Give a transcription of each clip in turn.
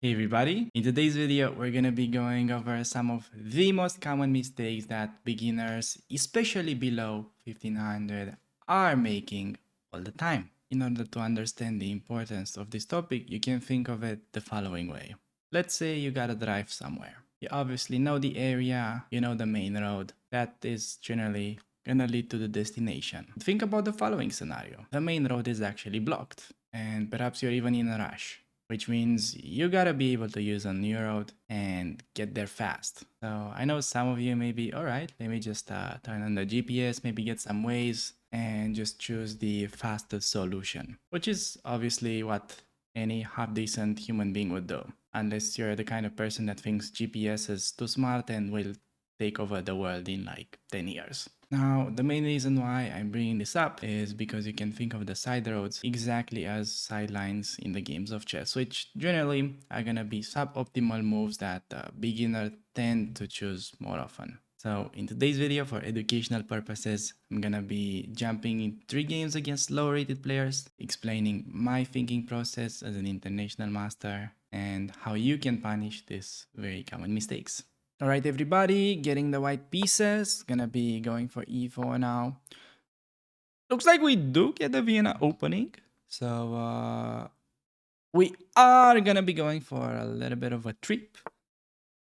Hey everybody, in today's video we're gonna be going over some of the most common mistakes that beginners, especially below 1500, are making all the time. In order to understand the importance of this topic, you can think of it the following way. Let's say you gotta drive somewhere. You obviously know the area, you know the main road. That is generally gonna lead to the destination. Think about the following scenario. The main road is actually blocked, and perhaps you're even in a rush, which means you gotta be able to use a new road and get there fast. So I know some of you may be, all right, let me just turn on the GPS, maybe get some ways and just choose the fastest solution, which is obviously what any half decent human being would do, unless you're the kind of person that thinks GPS is too smart and will take over the world in like 10 years. Now, the main reason why I'm bringing this up is because you can think of the side roads exactly as sidelines in the games of chess, which generally are gonna be suboptimal moves that beginners tend to choose more often. So in today's video, for educational purposes, I'm gonna be jumping in 3 games against low rated players, explaining my thinking process as an international master, and how you can punish these very common mistakes. All right, everybody, getting the white pieces. Gonna be going for e4 now. Looks like we do get the Vienna opening. So we are gonna be going for a little bit of a trip.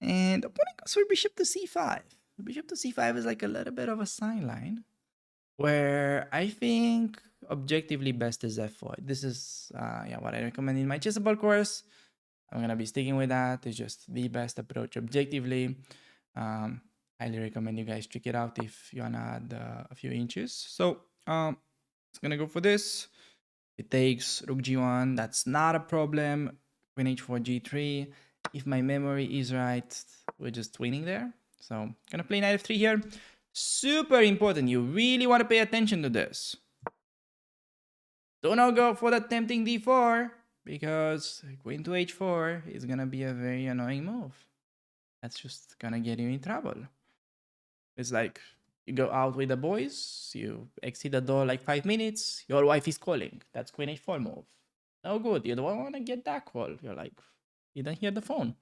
And opponent goes for bishop to c5. Bishop to c5 is like a little bit of a sign line, where I think objectively best is f4. This is what I recommend in my chessable course. I'm gonna be sticking with that. It's just the best approach objectively. Highly recommend you guys check it out if you wanna add a few inches. So it's gonna go for this. It takes rook g1. That's not a problem. Queen h4 g3. If my memory is right, we're just winning there. So gonna play knight f3 here. Super important. You really want to pay attention to this. Do not go for the tempting d4, because queen to h4 is gonna be a very annoying move. That's just gonna get you in trouble. It's like you go out with the boys, you exit the door like 5 minutes, your wife is calling. That's queen h4 move. No good. You don't want to get that call. You're like, you don't hear the phone.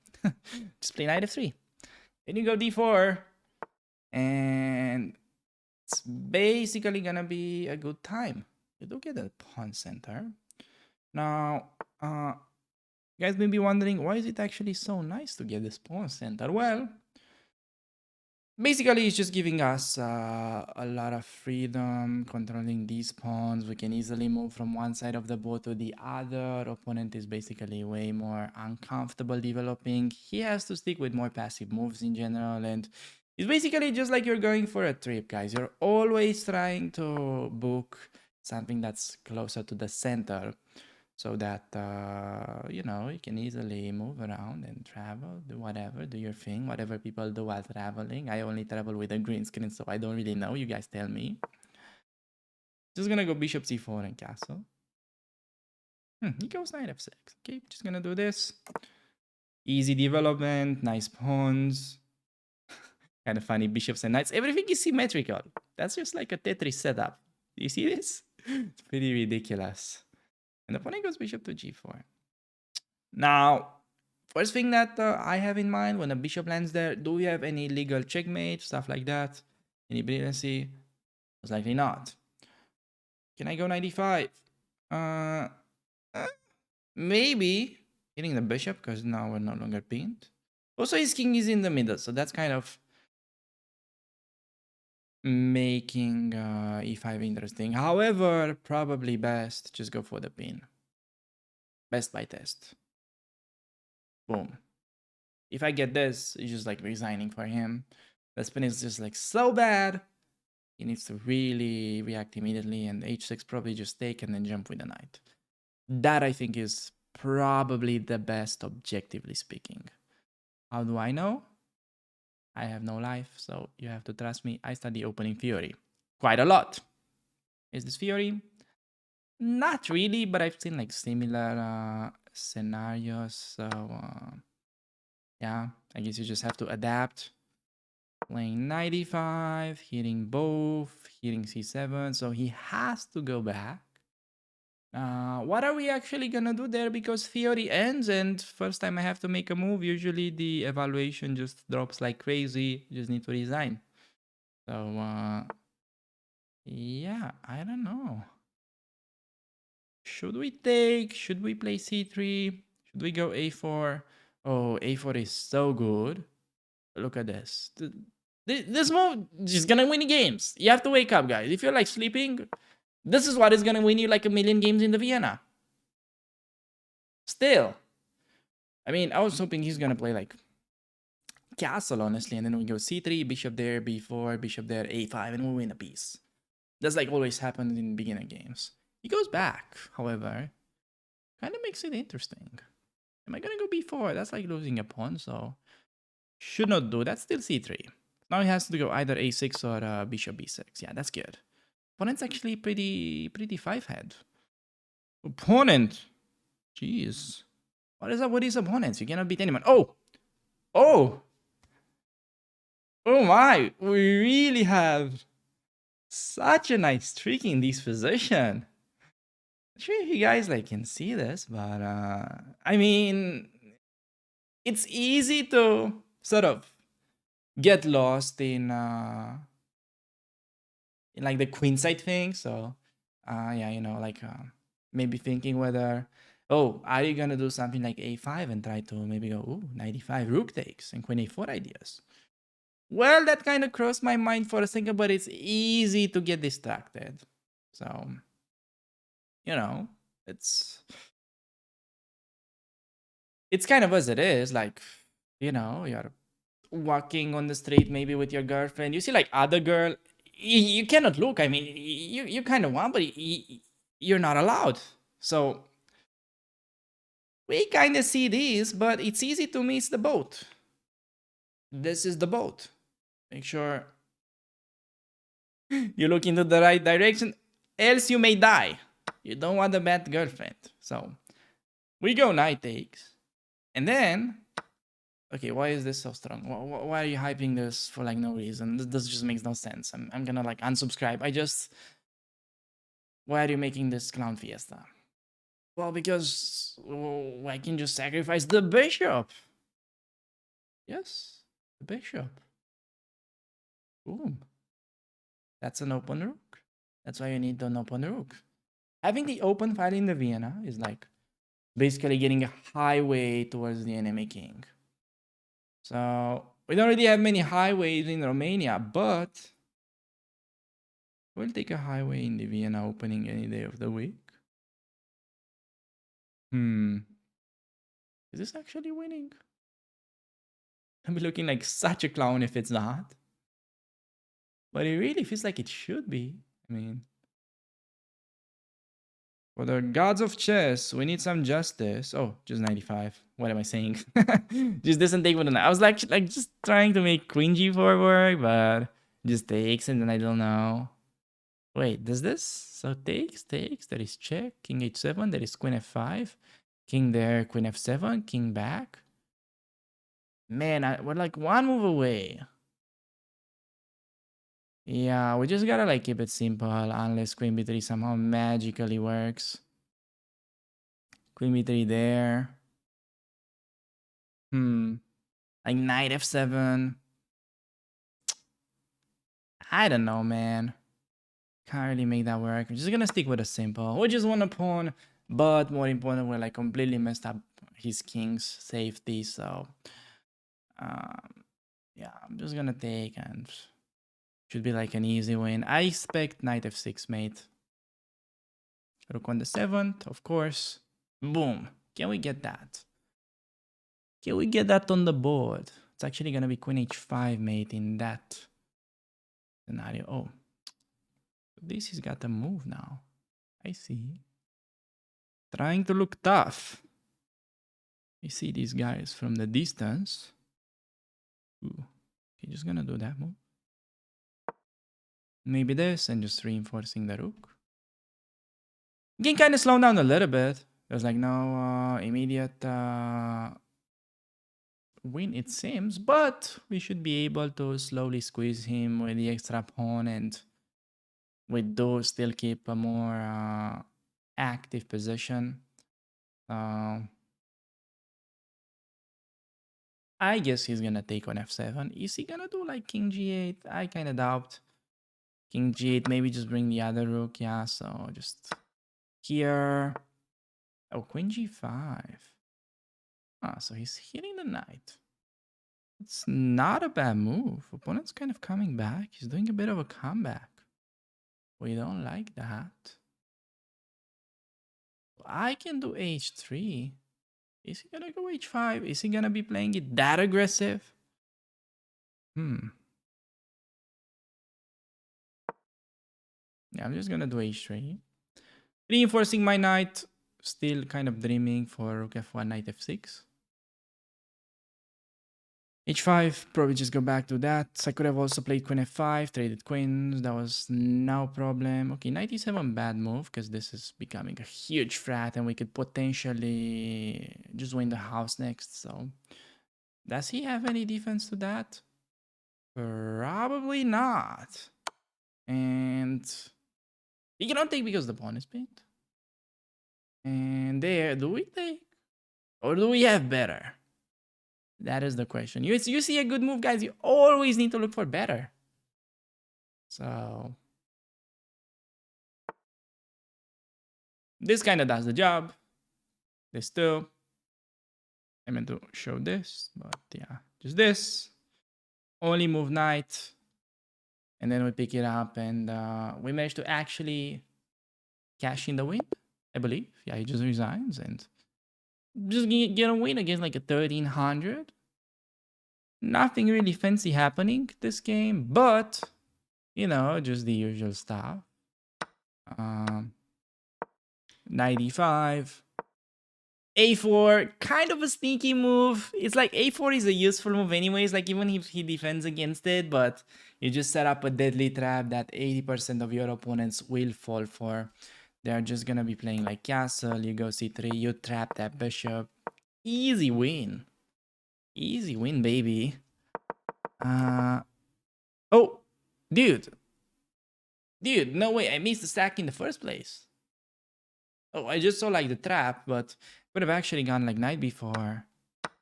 Just play knight f3. Then you go d4, and it's basically gonna be a good time. You do get a pawn center. Now, you guys may be wondering, why is it actually so nice to get this pawn center? Well, basically, it's just giving us a lot of freedom controlling these pawns. We can easily move from one side of the board to the other. Opponent is basically way more uncomfortable developing. He has to stick with more passive moves in general, and it's basically just like you're going for a trip, guys. You're always trying to book something that's closer to the center, so that you know, you can easily move around and travel, do whatever, do your thing, whatever people do while traveling. I only travel with a green screen, so I don't really know. You guys tell me. Just gonna go bishop c4 and castle. He goes knight f6. Okay, just gonna do this. Easy development, nice pawns. Kind of funny, bishops and knights. Everything is symmetrical. That's just like a Tetris setup. Do you see this? It's pretty ridiculous. And the opponent goes bishop to g4. Now, first thing that I have in mind when a bishop lands there, do we have any legal checkmate, stuff like that? Any brilliancy? Most likely not. Can I go 95? Uh, uh, maybe hitting the bishop, because now we're no longer pinned. Also, his king is in the middle, so that's kind of making e5 interesting. However, probably best just go for the pin. Best by test. Boom. If I get this, it's just like resigning for him. The spin is just like so bad. He needs to really react immediately, and h6 probably just take and then jump with the knight. That I think is probably the best, objectively speaking. How do I know? I have no life, so you have to trust me. I study opening theory quite a lot. Is this theory? Not really, but I've seen like similar scenarios. So yeah, I guess you just have to adapt. Playing 95, hitting both, hitting c7, so he has to go back. What are we actually gonna do there? Because theory ends, and first time I have to make a move, usually the evaluation just drops like crazy. Just need to resign. So, yeah, I don't know. Should we take? Should we play c3? Should we go a4? Oh, a4 is so good. Look at this. This move is gonna win you games. You have to wake up, guys. If you're like sleeping, this is what is gonna win you like a million games in the Vienna. Still, I mean, I was hoping he's gonna play like castle, honestly, and then we go c3, bishop there, b4, bishop there, a5, and we win a piece. That's like always happened in beginner games. He goes back, however, kind of makes it interesting. Am I gonna go b4? That's like losing a pawn, so should not do. That's still c3. Now he has to go either a6 or bishop b6. Yeah, that's good. Opponent's actually pretty five-head. Opponent, jeez, what is up with these opponents? You cannot beat anyone. Oh, oh my! We really have such a nice trick in this position. Not sure if you guys like can see this, but I mean, it's easy to sort of get lost in like the queenside thing. So, yeah, you know, like maybe thinking whether, oh, are you gonna do something like a5 and try to maybe go, ooh, 95 rook takes and queen a4 ideas. Well, that kind of crossed my mind for a second, but it's easy to get distracted. So, you know, it's it's kind of as it is. Like, you know, you're walking on the street maybe with your girlfriend. You see like other girl, you cannot look. I mean, you kind of want, but you're not allowed. So we kind of see this, but it's easy to miss the boat. This is the boat. Make sure you look into the right direction, else you may die. You don't want a bad girlfriend. So we go knight takes. And then, okay, why is this so strong? Why are you hyping this for like no reason? This just makes no sense. I'm gonna like unsubscribe. Why are you making this clown fiesta? Well, because I can just sacrifice the bishop. Yes, the bishop. Boom. That's an open rook. That's why you need an open rook. Having the open file in the Vienna is like basically getting a highway towards the enemy king. So we don't really have many highways in Romania, but we'll take a highway in the Vienna opening any day of the week. Is this actually winning? I'm looking like such a clown if it's not. But it really feels like it should be. I mean, for the gods of chess, we need some justice. Oh, just 95. What am I saying? Just doesn't take what I was like just trying to make queen g4 work, but just takes and then I don't know. Wait, does this? So takes. There is check. King h7. There is queen f5. King there. Queen f7. King back. Man, we're like one move away. Yeah, we just gotta like keep it simple unless queen b3 somehow magically works. Queen b3 there. Like knight f7. I don't know, man. Can't really make that work. We're just gonna stick with a simple. We just want a pawn, but more important, we're like completely messed up his king's safety. So, yeah, I'm just gonna take and should be like an easy win. I expect knight f6 mate. Rook on the 7th, of course. Boom. Can we get that? Can we get that on the board? It's actually gonna be queen h5 mate in that scenario. Oh, this has got a move now. I see. Trying to look tough. You see these guys from the distance. Ooh, okay, just gonna do that move. Maybe this and just reinforcing the rook. You can kind of slow down a little bit. There's like no immediate win, it seems, but we should be able to slowly squeeze him with the extra pawn and with those still keep a more active position. Uh, I guess he's gonna take on f7. Is he gonna do like king g8? I kind of doubt. King g8, maybe just bring the other rook. Yeah, so just here. Oh, queen g5. Ah, so he's hitting the knight. It's not a bad move. Opponent's kind of coming back. He's doing a bit of a comeback. We don't like that. I can do h3. Is he gonna go h5? Is he gonna be playing it that aggressive? Yeah, I'm just gonna do h3. Reinforcing my knight. Still kind of dreaming for rook f1, knight f6. h5, probably just go back to that. I could have also played queen f5, traded queens. That was no problem. Okay, knight e7, bad move, because this is becoming a huge threat and we could potentially just win the house next. So, does he have any defense to that? Probably not. And he cannot take because the pawn is pinned. And there, do we take? Or do we have better? That is the question. You see a good move, guys, you always need to look for better. So this kind of does the job. This too. I meant to show this, but yeah, just this. Only move knight. And then we pick it up and we managed to actually cash in the win, I believe. Yeah, he just resigns and just get a win against like a 1300. Nothing really fancy happening this game, but you know, just the usual stuff. 95. A4, kind of a sneaky move. It's like A4 is a useful move anyways, like even if he defends against it, but you just set up a deadly trap that 80% of your opponents will fall for. They're just gonna be playing like castle, you go c3, you trap that bishop. Easy win. Easy win, baby. Oh, dude. Dude, no way, I missed the sack in the first place. Oh, I just saw like the trap, but could have actually gone like knight before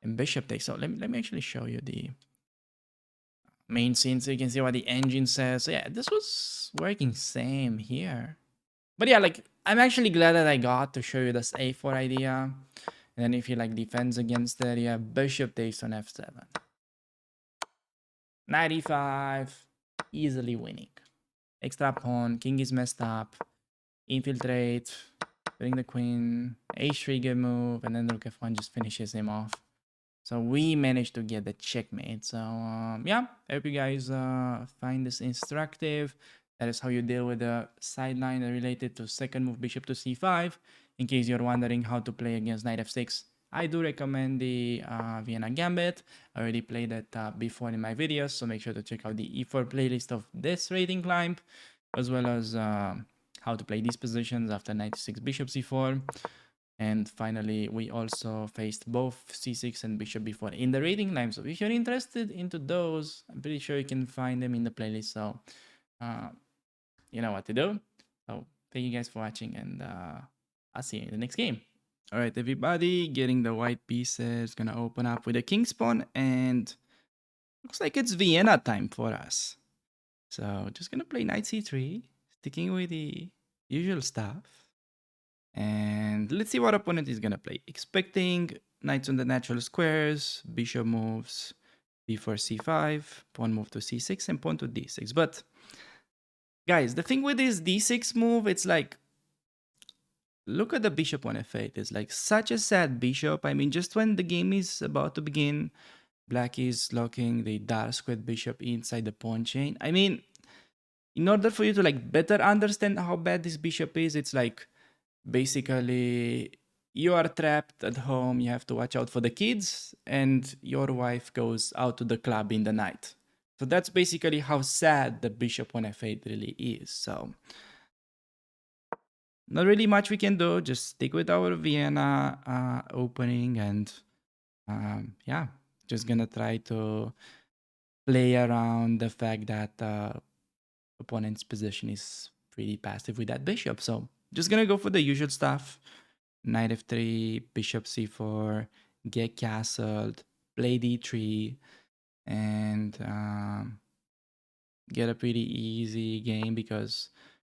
and bishop takes. So let me actually show you the main scene so you can see what the engine says. So yeah, this was working same here. But yeah, like I'm actually glad that I got to show you this a4 idea. And then if he like defends against it, yeah, bishop takes on f7. 95, easily winning. Extra pawn, king is messed up. Infiltrate, bring the queen, h3 good move, and then rook f1 just finishes him off. So we managed to get the checkmate. So yeah, I hope you guys find this instructive. That is how you deal with the sideline related to second move bishop to c5. In case you're wondering how to play against knight f6, I do recommend the Vienna Gambit. I already played that before in my videos, so make sure to check out the e4 playlist of this rating climb, as well as how to play these positions after knight 6 bishop c4. And finally, we also faced both c6 and bishop b4 in the rating climb. So if you're interested into those, I'm pretty sure you can find them in the playlist. So you know what to do. So thank you guys for watching, and I'll see you in the next game. All right, everybody, getting the white pieces. Gonna open up with a king's pawn, and looks like it's Vienna time for us. So just gonna play knight c3, sticking with the usual stuff. And let's see what opponent is gonna play. Expecting knights on the natural squares, bishop moves, b4, c5, pawn move to c6, and pawn to d6. But guys, the thing with this d6 move, it's like, look at the bishop on f8. It's like such a sad bishop. I mean, just when the game is about to begin, black is locking the dark squared bishop inside the pawn chain. I mean, in order for you to like better understand how bad this bishop is, it's like basically you are trapped at home, you have to watch out for the kids, and your wife goes out to the club in the night. So that's basically how sad the bishop on f8 really is. So not really much we can do, just stick with our Vienna opening, and yeah, just gonna try to play around the fact that opponent's position is pretty passive with that bishop. So just gonna go for the usual stuff. Knight f3, bishop c4, get castled, play d3, and get a pretty easy game because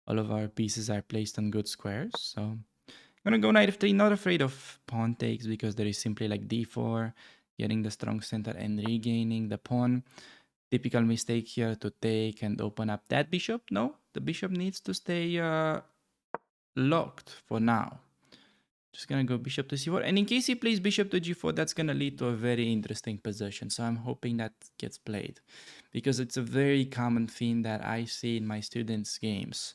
all of our pieces are placed on good squares. So I'm gonna go knight f3, not afraid of pawn takes because there is simply like d4, getting the strong center and regaining the pawn. Typical mistake here to take and open up that bishop. No, the bishop needs to stay locked for now. Just gonna go bishop to c4. And in case he plays bishop to g4, that's gonna lead to a very interesting position. So I'm hoping that gets played because it's a very common theme that I see in my students' games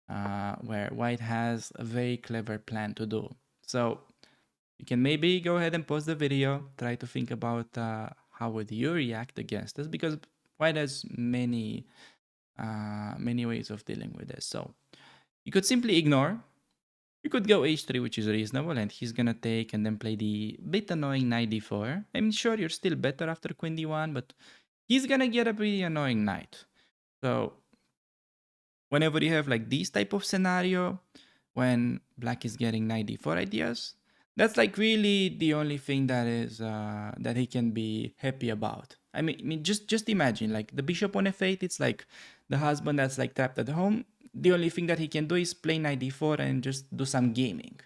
where white has a very clever plan to do. So you can maybe go ahead and pause the video, try to think about how would you react against this because white has many ways of dealing with this. So you could simply ignore. You could go h3, which is reasonable, and he's gonna take and then play the bit annoying knight d4. I'm sure you're still better after queen d1, but he's gonna get a pretty annoying knight. So whenever you have like this type of scenario, when black is getting knight d4 ideas, that's like really the only thing that is that he can be happy about. I mean, just imagine like the bishop on f8. It's like the husband that's like trapped at home. The only thing that he can do is play knight d4 and just do some gaming.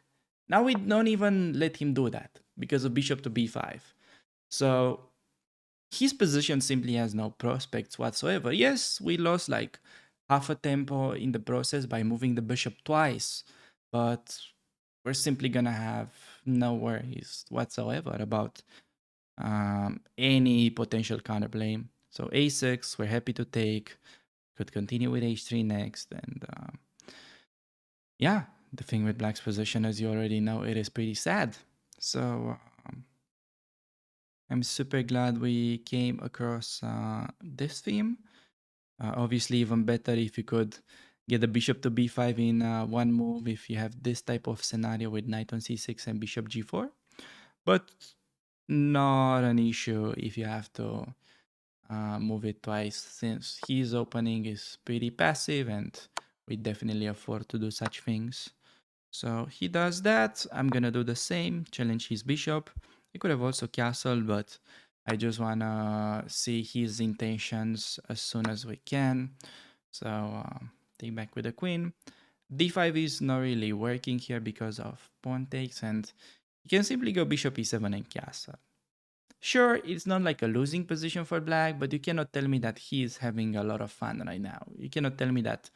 Now we don't even let him do that because of bishop to b5. So his position simply has no prospects whatsoever. Yes, we lost like half a tempo in the process by moving the bishop twice, but we're simply gonna have no worries whatsoever about any potential counterplay. So a6, we're happy to take. Could continue with h3 next, and yeah, the thing with black's position, as you already know, it is pretty sad. So I'm super glad we came across this theme. Obviously, even better if you could get the bishop to b5 in one move if you have this type of scenario with knight on c6 and bishop g4. But not an issue if you have to move it twice since his opening is pretty passive and we definitely afford to do such things. So he does that. I'm gonna do the same, challenge his bishop. He could have also castled, but I just wanna see his intentions as soon as we can. So take back with the queen. d5 is not really working here because of pawn takes, and you can simply go bishop e7 and castle. Sure, it's not like a losing position for black, but you cannot tell me that he is having a lot of fun right now. You cannot tell me that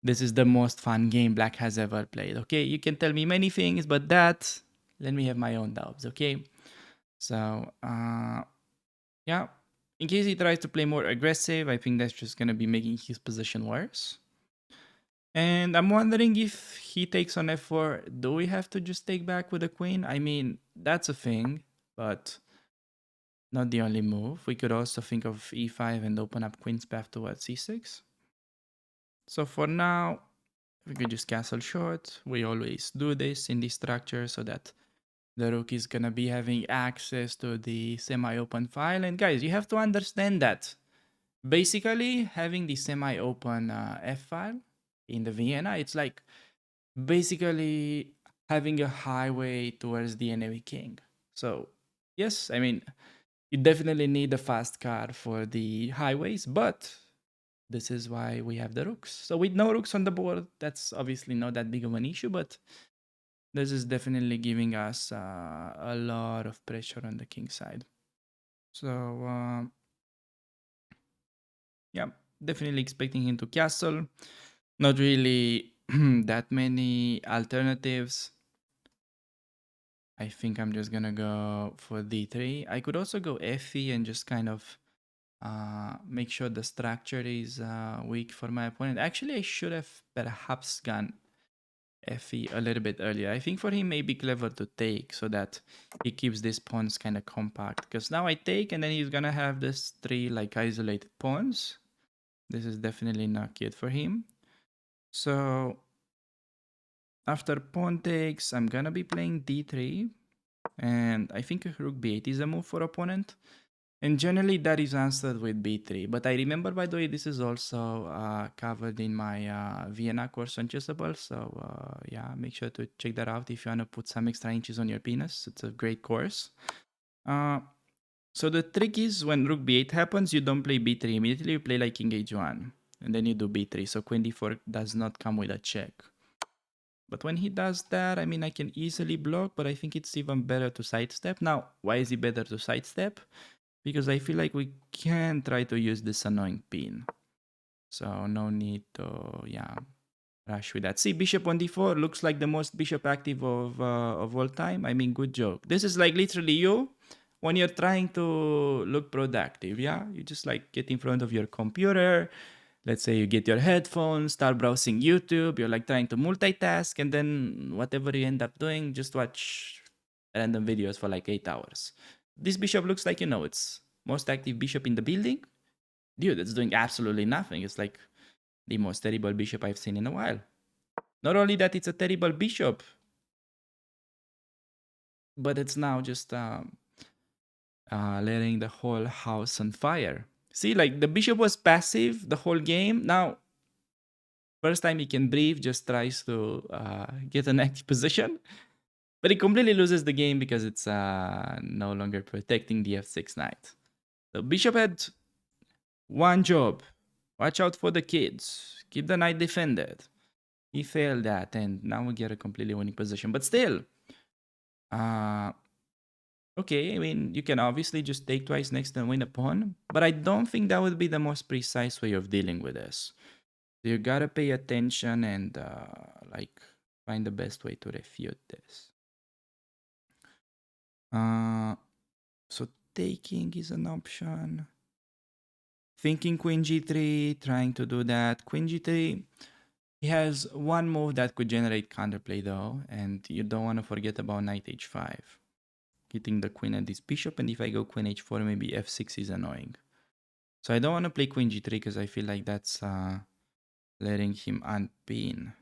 this is the most fun game black has ever played. Okay, you can tell me many things, but that, let me have my own doubts. Okay, so yeah, in case he tries to play more aggressive, I think that's just gonna be making his position worse. And I'm wondering if he takes on f4, do we have to just take back with the queen? I mean, that's a thing, but not the only move. We could also think of e5 and open up queen's path towards c6. So for now, we could just castle short. We always do this in this structure so that the rook is gonna be having access to the semi-open file. And guys, you have to understand that basically having the semi-open f file in the Vienna, it's like basically having a highway towards the enemy king. So yes, I mean, you definitely need a fast car for the highways, but this is why we have the rooks. So with no rooks on the board, that's obviously not that big of an issue, but this is definitely giving us a lot of pressure on the king side. So yeah, definitely expecting him to castle. Not really that many alternatives. I think I'm just gonna go for d3. I could also go fe and just kind of make sure the structure is weak for my opponent. Actually, I should have perhaps gone fe a little bit earlier. I think for him may be clever to take so that he keeps these pawns kind of compact. Because now I take and then he's gonna have this three like isolated pawns. This is definitely not good for him. So after pawn takes, I'm gonna be playing d3. And I think rook b8 is a move for opponent. And generally that is answered with b3. But I remember, by the way, this is also covered in my Vienna course on chessable. So yeah, make sure to check that out if you want to put some extra inches on your penis. It's a great course. Uh, so the trick is when rook b8 happens, you don't play b3 immediately. You play like king h1. And then you do b3. So queen d4 does not come with a check. But when he does that, I mean, I can easily block, but I think it's even better to sidestep. Now, why is it better to sidestep? Because I feel like we can try to use this annoying pin. So no need to, yeah, rush with that. See, bishop on d4 looks like the most bishop active of all time. I mean, good joke. This is like literally you when you're trying to look productive, yeah? You just like get in front of your computer. Let's say you get your headphones, start browsing YouTube. You're like trying to multitask, and then whatever you end up doing, just watch random videos for like 8 hours. This bishop looks like, it's most active bishop in the building. Dude, it's doing absolutely nothing. It's like the most terrible bishop I've seen in a while. Not only that, it's a terrible bishop, but it's now just letting the whole house on fire. See, like the bishop was passive the whole game. Now, first time he can breathe, just tries to get an active position. But he completely loses the game because it's no longer protecting the f6 knight. The bishop had one job. Watch out for the kids. Keep the knight defended. He failed that, and now we get a completely winning position. But still, uh, okay, I mean, you can obviously just take twice next and win a pawn, but I don't think that would be the most precise way of dealing with this. You gotta pay attention and, like, find the best way to refute this. So taking is an option. Thinking queen g3, trying to do that. Queen g3, he has one move that could generate counterplay though, and you don't want to forget about knight h5. Hitting the queen and this bishop, and if I go queen h4, maybe f6 is annoying. So I don't want to play queen g3 because I feel like that's letting him unpin.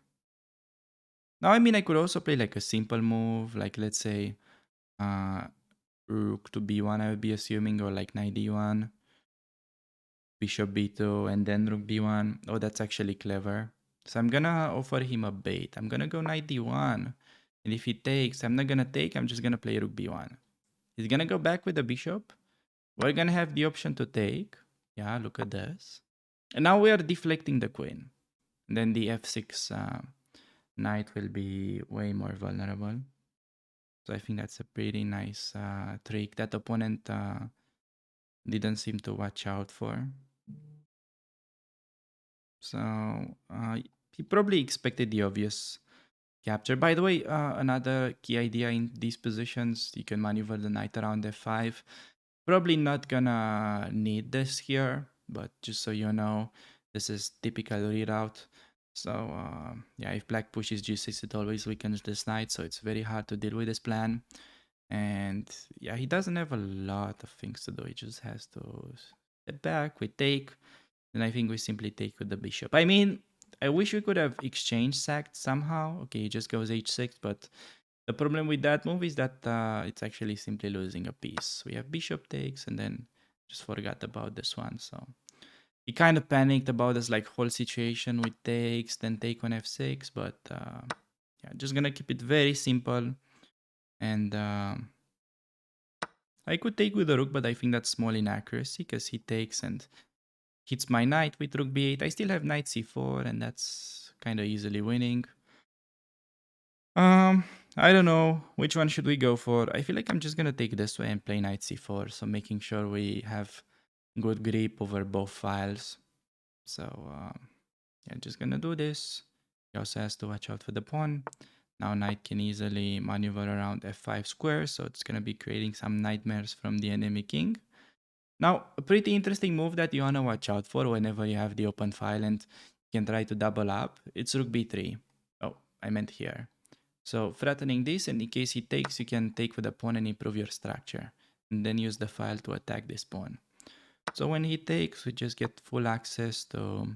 Now, I mean, I could also play like a simple move, like let's say rook to b1, I would be assuming, or like knight d1. Bishop b2 and then rook b1. Oh, that's actually clever. So I'm gonna offer him a bait. I'm gonna go knight d1. And if he takes, I'm not gonna take, I'm just gonna play rook b1. He's gonna go back with the bishop. We're gonna have the option to take. Yeah, look at this. And now we are deflecting the queen. And then the f6 knight will be way more vulnerable. So I think that's a pretty nice trick that opponent didn't seem to watch out for. So he probably expected the obvious capture. By the way, another key idea in these positions, you can maneuver the knight around f5. Probably not gonna need this here, but just so you know, this is typical reroute. So yeah, if black pushes g6, it always weakens this knight, so it's very hard to deal with this plan. And yeah, he doesn't have a lot of things to do. He just has to step back, we take, and I think we simply take with the bishop. I mean, I wish we could have exchanged sacked somehow. Okay, he just goes h6, but the problem with that move is that it's actually simply losing a piece. We have bishop takes and then just forgot about this one. So he kind of panicked about this like whole situation with takes, then take on f6. But yeah, just gonna keep it very simple. And I could take with the rook, but I think that's small inaccuracy because he takes and hits my knight with rook b8. I still have knight c4, and that's kind of easily winning. I don't know which one should we go for. I feel like I'm just gonna take this way and play knight c4, so making sure we have good grip over both files. So yeah, just gonna do this. He also has to watch out for the pawn. Now knight can easily maneuver around f5 square, so it's gonna be creating some nightmares from the enemy king. Now, a pretty interesting move that you wanna watch out for whenever you have the open file and you can try to double up, it's rook b3. Oh, I meant here. So threatening this, and in case he takes, you can take with the pawn and improve your structure. And then use the file to attack this pawn. So when he takes, we just get full access to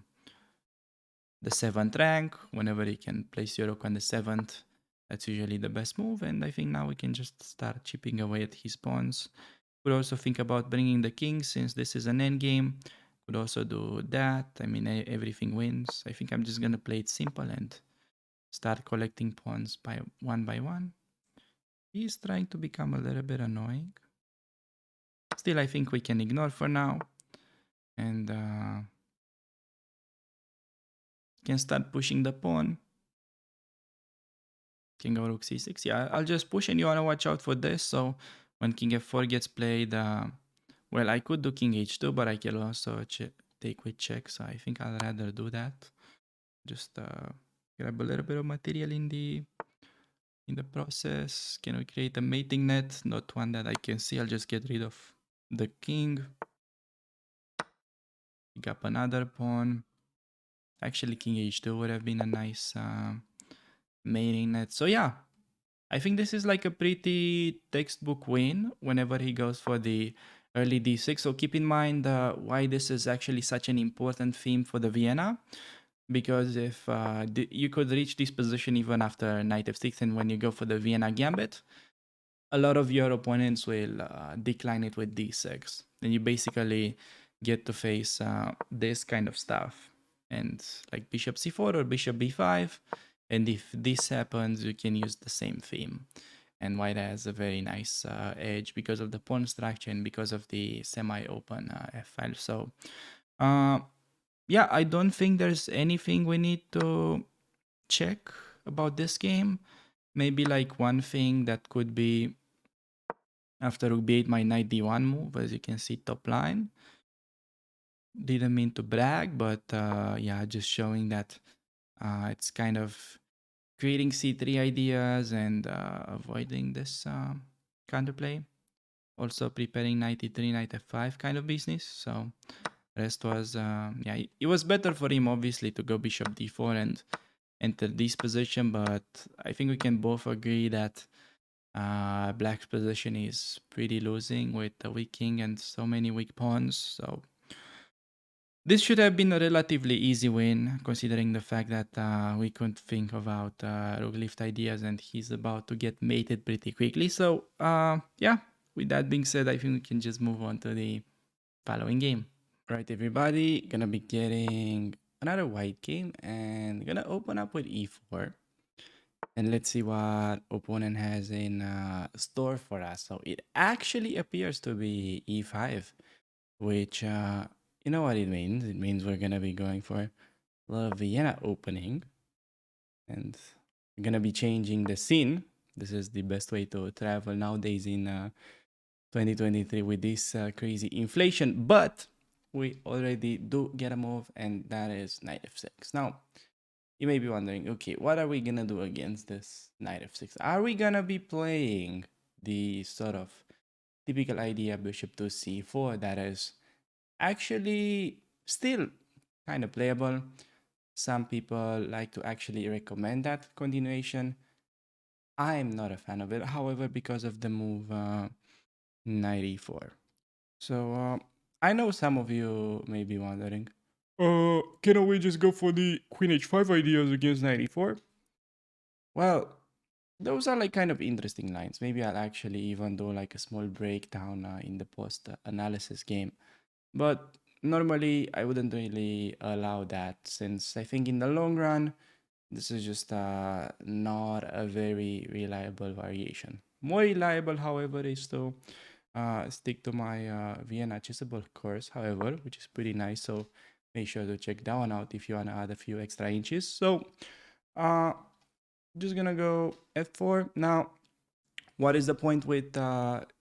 the 7th rank. Whenever you can place your rook on the 7th, that's usually the best move. And I think now we can just start chipping away at his pawns. Could also think about bringing the king since this is an endgame. Could also do that. I mean, everything wins. I think I'm just gonna play it simple and start collecting pawns by one. He's trying to become a little bit annoying. Still, I think we can ignore for now and can start pushing the pawn. King of rook c6. Yeah, I'll just push and you want to watch out for this. So when king f4 gets played, well, I could do king h2, but I can also take with check. So I think I'll rather do that. Just grab a little bit of material in the process. Can we create a mating net? Not one that I can see. I'll just get rid of the king. Pick up another pawn. Actually, king h2 would have been a nice mating net. So yeah, I think this is like a pretty textbook win whenever he goes for the early d6. So keep in mind why this is actually such an important theme for the Vienna. Because if you could reach this position even after knight f6, and when you go for the Vienna gambit, a lot of your opponents will decline it with d6. Then you basically get to face this kind of stuff. And like bishop c4 or bishop b5. And if this happens, you can use the same theme. And white has a very nice edge because of the pawn structure and because of the semi-open f-file. So yeah, I don't think there's anything we need to check about this game. Maybe like one thing that could be after rook b8, my knight d1 move, as you can see top line. Didn't mean to brag, but yeah, just showing that it's kind of creating c3 ideas and avoiding this counterplay. Also preparing knight e3, knight f5 kind of business. So rest was, yeah, it was better for him obviously to go bishop d4 and enter this position, but I think we can both agree that black's position is pretty losing with the weak king and so many weak pawns. So this should have been a relatively easy win, considering the fact that we couldn't think about rook lift ideas and he's about to get mated pretty quickly. So yeah, with that being said, I think we can just move on to the following game. Right, everybody, gonna be getting another white game and gonna open up with e4. And let's see what opponent has in store for us. So it actually appears to be e5, which you know what it means. It means we're gonna be going for the Vienna opening, and we're gonna be changing the scene. This is the best way to travel nowadays in 2023 with this crazy inflation. But we already do get a move, and that is knight f6. Now you may be wondering, okay, what are we gonna do against this knight f6? Are we gonna be playing the sort of typical idea bishop to c4 that is actually still kind of playable? Some people like to actually recommend that continuation. I'm not a fan of it, however, because of the move knight e4. So I know some of you may be wondering, cannot we just go for the queen h5 ideas against knight e4? Well, those are like kind of interesting lines. Maybe I'll actually even do like a small breakdown in the post analysis game. But normally I wouldn't really allow that since I think in the long run, this is just not a very reliable variation. More reliable, however, is to stick to my Vienna Chessable course, however, which is pretty nice. So make sure to check that one out if you want to add a few extra inches. So uh, just gonna go f4. Now, what is the point with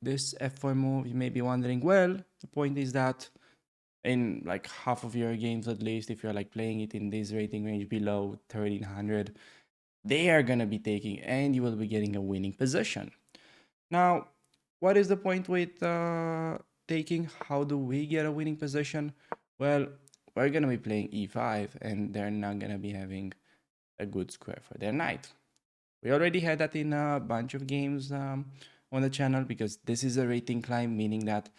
this f4 move? You may be wondering. Well, the point is that in like half of your games, at least, if you're like playing it in this rating range below 1300, they are gonna be taking, and you will be getting a winning position. Now, what is the point with taking? How do we get a winning position? Well, we're gonna be playing e5, and they're not gonna be having a good square for their knight. We already had that in a bunch of games on the channel because this is a rating climb, meaning that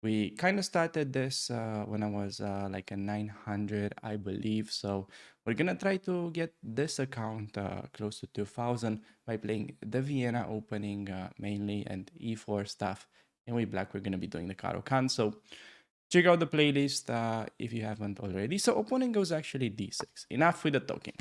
we kind of started this when I was like a 900, I believe. So we're gonna try to get this account close to 2000 by playing the Vienna opening mainly and e4 stuff And with black, we're going to be doing the Karo Kan. So check out the playlist if you haven't already. So opponent goes actually d6. Enough with the talking.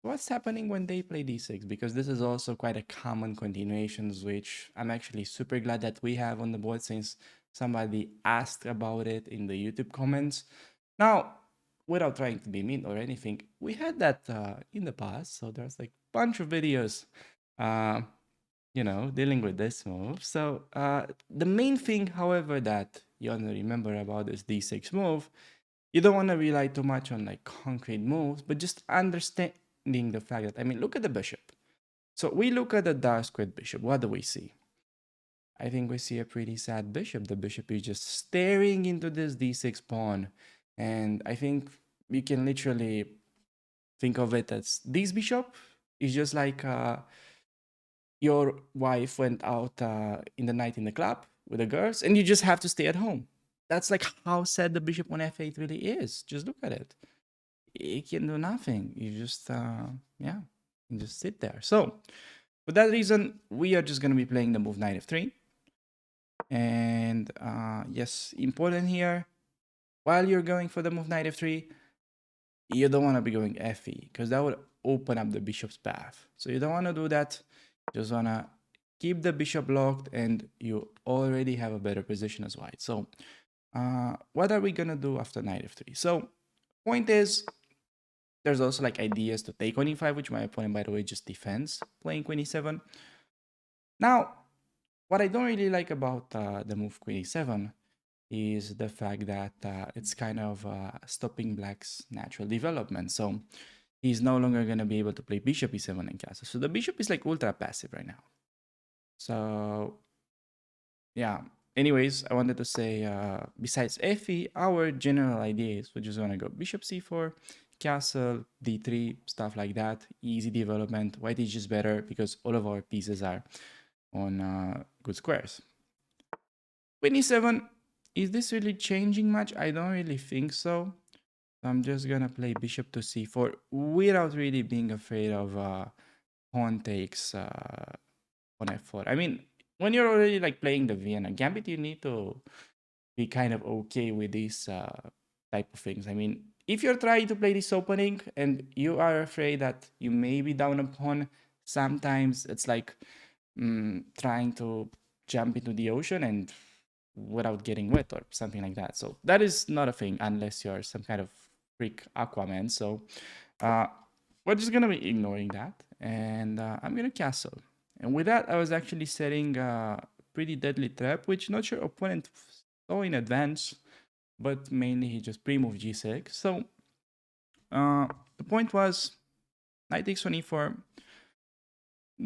What's happening when they play d6? Because this is also quite a common continuations, which I'm actually super glad that we have on the board since somebody asked about it in the YouTube comments. Now, without trying to be mean or anything, we had that in the past. So there's like a bunch of videos, uh, dealing with this move. So the main thing, however, that you want to remember about this d6 move, you don't want to rely too much on like concrete moves, but just understanding the fact that, I mean, look at the bishop. So we look at the dark squared bishop. What do we see? I think we see a pretty sad bishop. The bishop is just staring into this d6 pawn. And I think you can literally think of it as this bishop is just like your wife went out in the night in the club with the girls and you just have to stay at home. That's like how sad the bishop on f8 really is. Just look at it. It can do nothing. You just, yeah, you just sit there. So for that reason, we are just going to be playing the move knight f3. And yes, important here, while you're going for the move knight f3, you don't want to be going fe because that would open up the bishop's path. So you don't want to do that. You just want to keep the bishop locked and you already have a better position as white. So what are we going to do after knight f3? So point is, there's also like ideas to take on e5, which my opponent, by the way, just defends playing queen e7. Now, what I don't really like about the move queen e7 is the fact that it's kind of stopping black's natural development. So he's no longer going to be able to play bishop e7 and castle. So the bishop is like ultra passive right now. So yeah. Anyways, I wanted to say, besides fe, our general idea is we just want to go bishop c4, castle, d3, stuff like that. Easy development. White is just better because all of our pieces are on good squares. Queen e7, is this really changing much? I don't really think so. I'm just gonna play bishop to c4 without really being afraid of pawn takes on f4. I mean, when you're already like playing the Vienna Gambit, you need to be kind of okay with these type of things. I mean, if you're trying to play this opening and you are afraid that you may be down a pawn, sometimes it's like trying to jump into the ocean and without getting wet or something like that. So that is not a thing unless you're some kind of freak Aquaman. So uh, we're just gonna be ignoring that, and I'm gonna castle. And with that, I was actually setting a pretty deadly trap, which not sure opponent saw in advance, but mainly he just pre-moved g6. So the point was knight takes on e4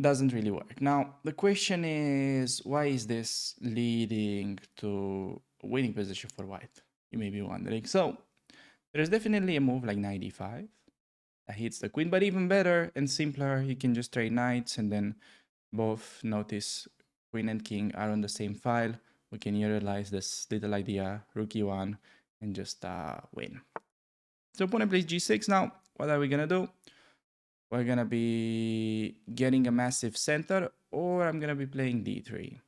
doesn't really work. Now the question is, why is this leading to a winning position for white? You may be wondering. So there's definitely a move like knight e5 that hits the queen, but even better and simpler, you can just trade knights and then both notice queen and king are on the same file. We can utilize this little idea, rook e1, and just win. So opponent plays g6 now. What are we gonna do? We're gonna be getting a massive center, or I'm gonna be playing d3.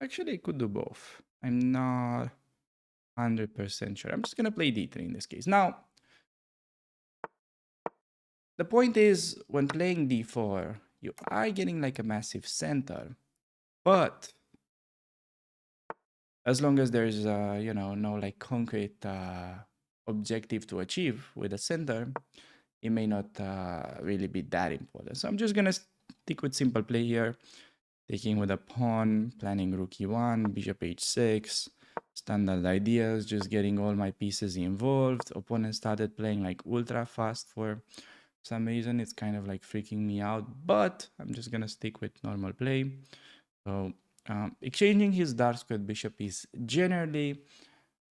Actually, I could do both. I'm not 100% sure. I'm just gonna play d3 in this case. Now, the point is, when playing d4, you are getting like a massive center, but as long as there's no like concrete objective to achieve with a center, it may not really be that important. So I'm just gonna stick with simple play here, taking with a pawn, planning rook e1, bishop h6, standard ideas, just getting all my pieces involved. Opponent started playing like ultra fast for some reason. It's kind of like freaking me out, but I'm just gonna stick with normal play. So exchanging his dark squared bishop is generally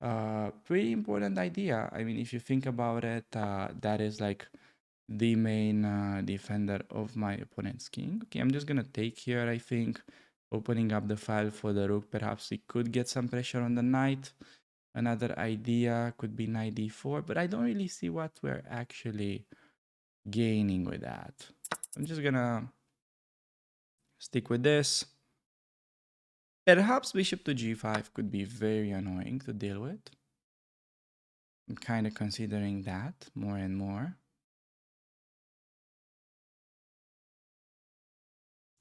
a pretty important idea. I mean, if you think about it, that is like the main defender of my opponent's king. Okay, I'm just gonna take here, I think, opening up the file for the rook. Perhaps we could get some pressure on the knight. Another idea could be knight d4, but I don't really see what we're actually gaining with that. I'm just gonna stick with this. Perhaps bishop to g5 could be very annoying to deal with. I'm kind of considering that more and more.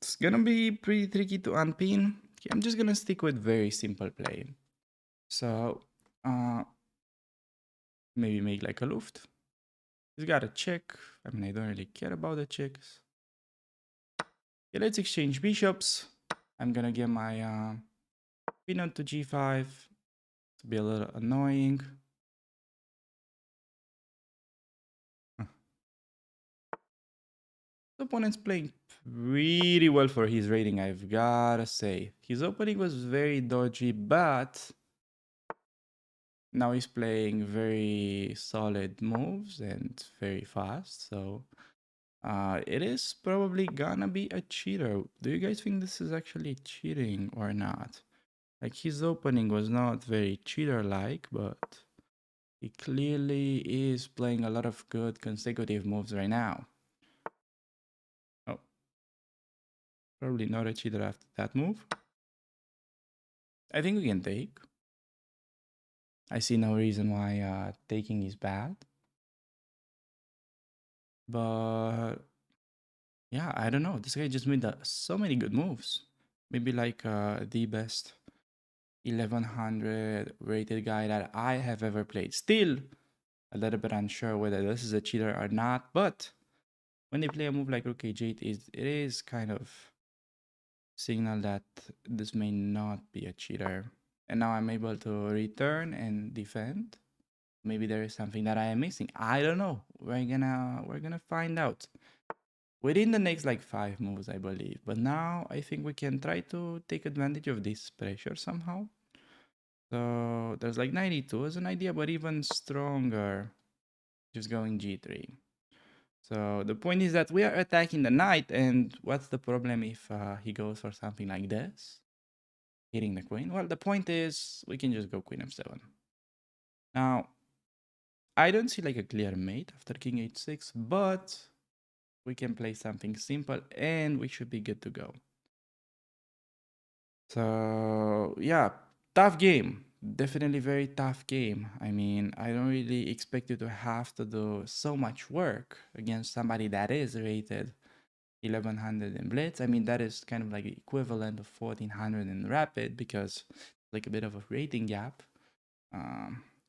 It's gonna be pretty tricky to unpin. Okay, I'm just gonna stick with very simple play. So, maybe make like a luft. He's got a check. I mean, I don't really care about the checks. Okay, let's exchange bishops. I'm gonna get my queen onto g5 to be a little annoying. The opponent's playing pretty well for his rating, I've gotta say. His opening was very dodgy, but now he's playing very solid moves and very fast. So it is probably gonna be a cheater. Do you guys think this is actually cheating or not? Like, his opening was not very cheater-like, but he clearly is playing a lot of good consecutive moves right now. Oh, probably not a cheater after that move. I think we can take. I see no reason why taking is bad. But yeah, I don't know. This guy just made so many good moves. Maybe like the best 1100 rated guy that I have ever played. Still a little bit unsure whether this is a cheater or not, but when they play a move like rook h8, it is kind of signal that this may not be a cheater. And now I'm able to return and defend. Maybe there is something that I am missing. I don't know. We're gonna find out within the next like 5 moves, I believe. But now I think we can try to take advantage of this pressure somehow. So there's like 92 as an idea, but even stronger, just going g3. So the point is that we are attacking the knight, and what's the problem if he goes for something like this? Hitting the queen? Well, the point is we can just go queen f7. Now, I don't see like a clear mate after king h6, but we can play something simple and we should be good to go. So yeah, tough game. Definitely very tough game. I mean, I don't really expect you to have to do so much work against somebody that is rated 1100 in blitz. I mean, that is kind of like the equivalent of 1400 in rapid, because like a bit of a rating gap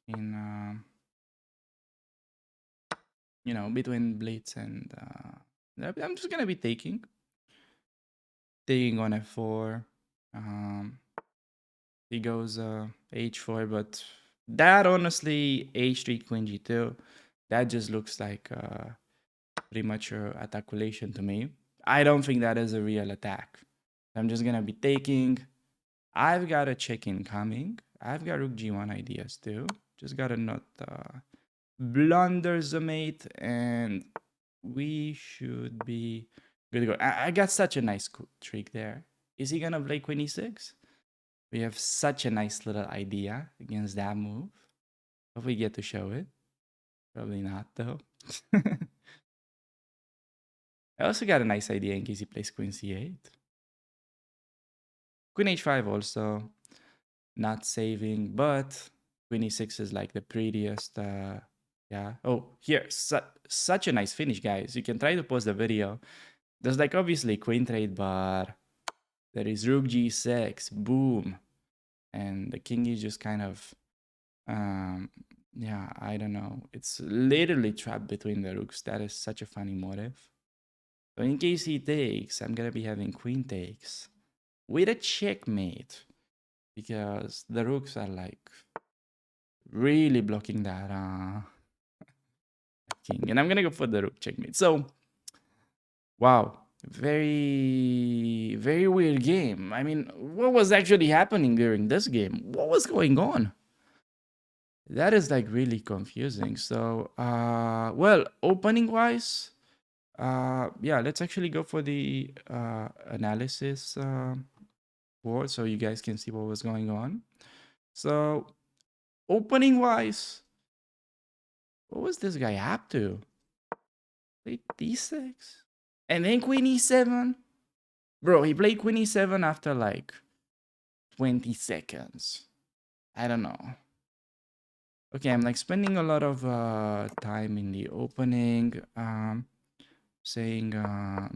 in you know, between blitz and I'm just gonna be taking on f4. He goes h4, but that honestly h3 queen g2, that just looks like premature attaculation to me. I don't think that is a real attack. I'm just gonna be taking. I've got a check-in coming. I've got rook g1 ideas too. Just gotta not blunder the mate, and we should be good to go. I got such a nice trick there. Is he gonna play queen e6? We have such a nice little idea against that move. Hope we get to show it. Probably not though. I also got a nice idea in case he plays queen c8. Queen h5 also not saving, but queen e6 is like the prettiest. Yeah. Oh, here, such a nice finish, guys. You can try to pause the video. There's like obviously queen trade, but there is rook g6, boom, and the king is just kind of yeah, I don't know. It's literally trapped between the rooks. That is such a funny motive. So in case he takes, I'm gonna be having queen takes with a checkmate, because the rooks are like really blocking that king. And I'm gonna go for the rook checkmate. So wow, very, very weird game. I mean, what was actually happening during this game? What was going on? That is like really confusing. So well, opening wise, yeah, let's actually go for the analysis board so you guys can see what was going on. So opening wise, what was this guy up to? Played d6 and then queen e7. Bro, he played queen e7 after like 20 seconds. I don't know. Okay, I'm like spending a lot of time in the opening, saying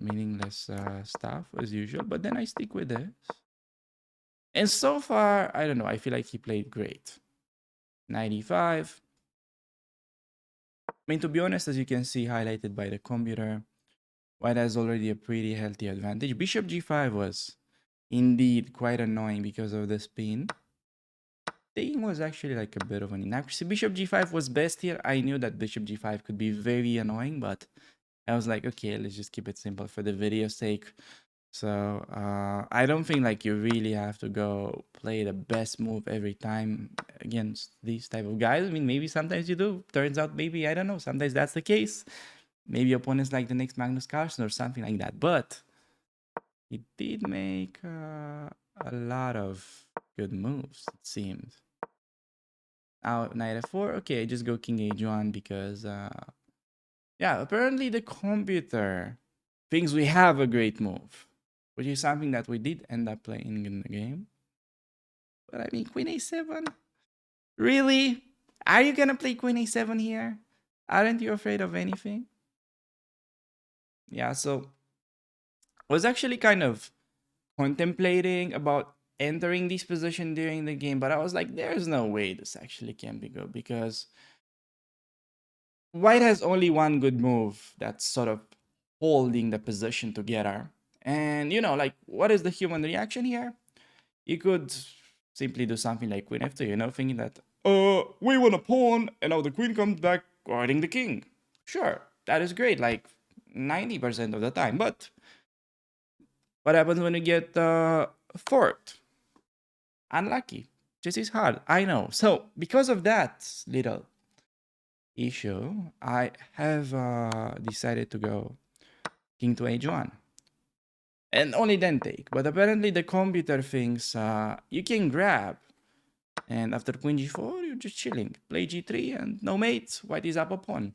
meaningless stuff as usual, but then I stick with this. And so far, I don't know, I feel like he played great. 95. I mean, to be honest, as you can see highlighted by the computer, white has already a pretty healthy advantage. Bishop g5 was indeed quite annoying because of the spin. Taking was actually like a bit of an inaccuracy. Bishop g5 was best here. I knew that bishop g5 could be very annoying, but I was like, okay, let's just keep it simple for the video's sake. So I don't think like you really have to go play the best move every time against these type of guys. I mean, maybe sometimes you do. Turns out maybe, I don't know, sometimes that's the case. Maybe opponents like the next Magnus Carlsen or something like that. But he did make a lot of good moves, it seems. Now, knight f4. Okay, just go king h1 because, yeah, apparently the computer thinks we have a great move, which is something that we did end up playing in the game. But I mean, queen a7? Really? Are you gonna play queen a7 here? Aren't you afraid of anything? Yeah, so I was actually kind of contemplating about entering this position during the game, but I was like, there's no way this actually can be good because white has only one good move that's sort of holding the position together. And you know, like, what is the human reaction here? You could simply do something like queen f2, you know, thinking that, we won a pawn, and now the queen comes back guarding the king. Sure, that is great, like 90% of the time. But what happens when you get forked? Unlucky. This is hard, I know. So because of that little issue, I have decided to go king to h1 and only then take. But apparently the computer thinks you can grab, and after queen g4 you're just chilling. Play g3 and no mate, white is up a pawn.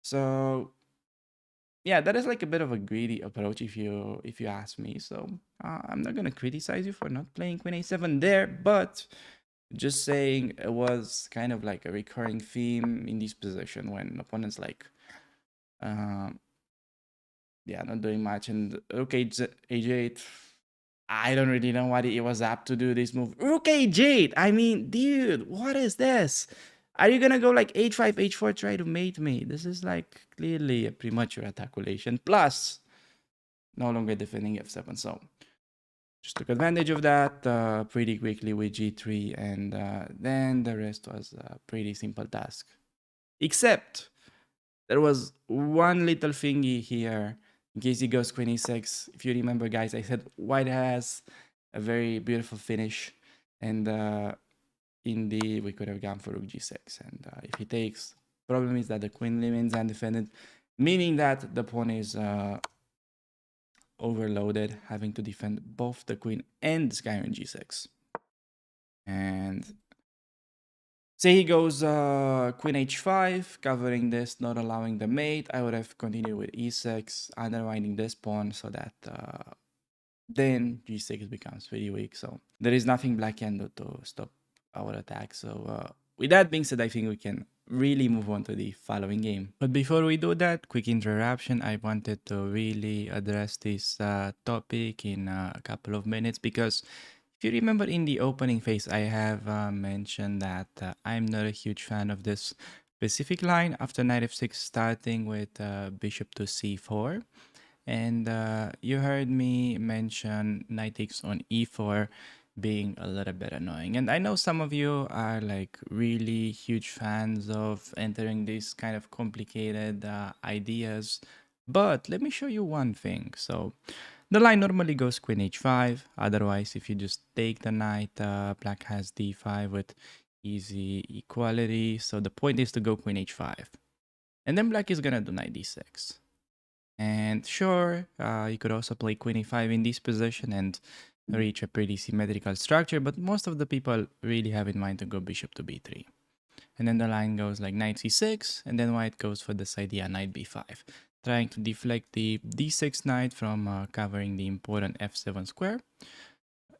So yeah, that is like a bit of a greedy approach if you ask me. So I'm not gonna criticize you for not playing queen a7 there, but just saying it was kind of like a recurring theme in this position when opponents like yeah, not doing much. And rook h8, I don't really know what it was up to do this move. Rook h8, I mean, dude, what is this? Are you gonna go like h5 h4 try to mate me? This is like clearly a premature attaculation, plus no longer defending f7. So just took advantage of that pretty quickly with g3, and then the rest was a pretty simple task. Except there was one little thingy here in case he goes queen e6. If you remember, guys, I said white has a very beautiful finish, and indeed we could have gone for rook g6. And if he takes, problem is that the queen remains undefended, meaning that the pawn is overloaded, having to defend both the queen and the sky on g6. And say he goes queen h5, covering this, not allowing the mate. I would have continued with e6, undermining this pawn so that then g6 becomes pretty weak. So there is nothing black can do to stop our attack. So with that being said, I think we can really move on to the following game. But before we do that, quick interruption. I wanted to really address this topic in a couple of minutes because if you remember in the opening phase, I have mentioned that I'm not a huge fan of this specific line after knight f6 starting with bishop to c4. And you heard me mention knight takes on e4 being a little bit annoying. And I know some of you are like really huge fans of entering these kind of complicated ideas. But let me show you one thing. So the line normally goes queen h5. Otherwise, if you just take the knight, black has d5 with easy equality. So the point is to go queen h5. And then black is gonna do knight d6. And sure, you could also play queen e5 in this position and reach a pretty symmetrical structure, but most of the people really have in mind to go bishop to b3. And then the line goes like knight c6, and then white goes for this idea knight b5, trying to deflect the d6 knight from covering the important f7 square.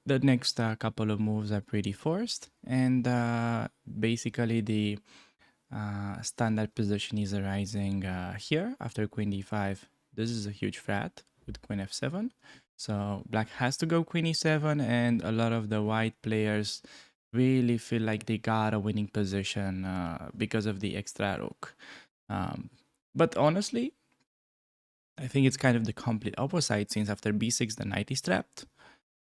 the next couple of moves are pretty forced, and basically the standard position is arising here after queen d5. This is a huge threat with queen f7. So black has to go queen e7, and a lot of the white players really feel like they got a winning position because of the extra rook. Um, but honestly, I think it's kind of the complete opposite, since after b6 the knight is trapped.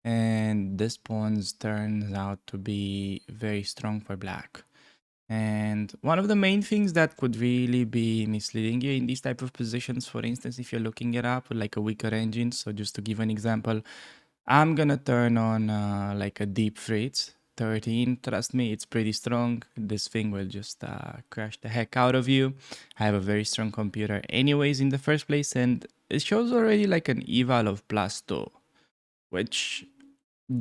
And this pawn turns out to be very strong for black. And one of the main things that could really be misleading you in these type of positions, for instance, if you're looking it up with like a weaker engine. So just to give an example, I'm gonna turn on like a deep fritz 13. Trust me, it's pretty strong. This thing will just crash the heck out of you. I have a very strong computer anyways in the first place, and it shows already like an eval of +2, which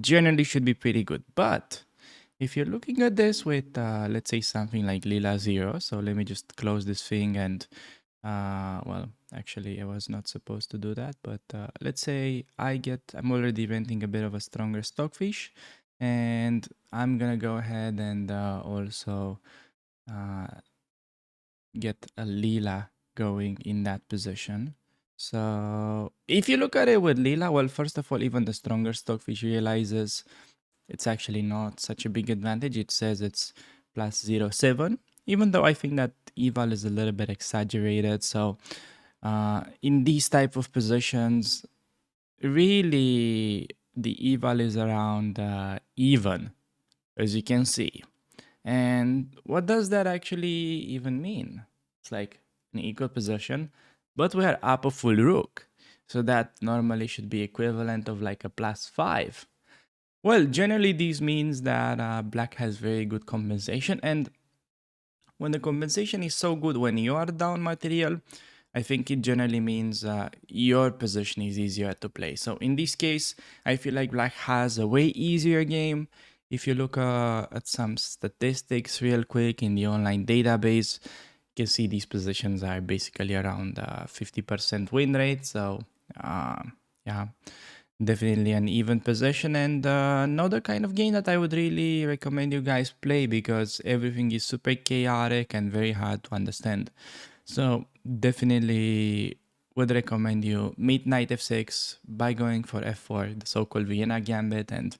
generally should be pretty good. But if you're looking at this with, let's say, something like Lila 0, so let me just close this thing and, well, actually, I was not supposed to do that, but let's say I'm already renting a bit of a stronger stockfish, and I'm gonna go ahead and also uh, get a Lila going in that position. So if you look at it with Lila, well, first of all, even the stronger stockfish realizes it's actually not such a big advantage. It says it's +0.7, even though I think that eval is a little bit exaggerated. So in these type of positions, really the eval is around even, as you can see. And what does that actually even mean? It's like an equal position, but we are up a full rook. So that normally should be equivalent of like a +5. Well, generally, this means that black has very good compensation. And when the compensation is so good when you are down material, I think it generally means your position is easier to play. So in this case, I feel like black has a way easier game. If you look at some statistics real quick in the online database, you can see these positions are basically around 50% win rate. So uh, yeah, definitely an even possession, and another kind of game that I would really recommend you guys play, because everything is super chaotic and very hard to understand. So definitely would recommend you meet knight f6 by going for f4, the so-called Vienna gambit, and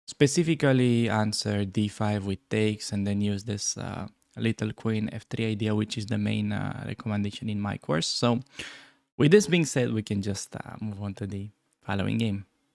specifically answer d5 with takes, and then use this little queen f3 idea, which is the main recommendation in my course. So with this being said, we can just move on to the following game.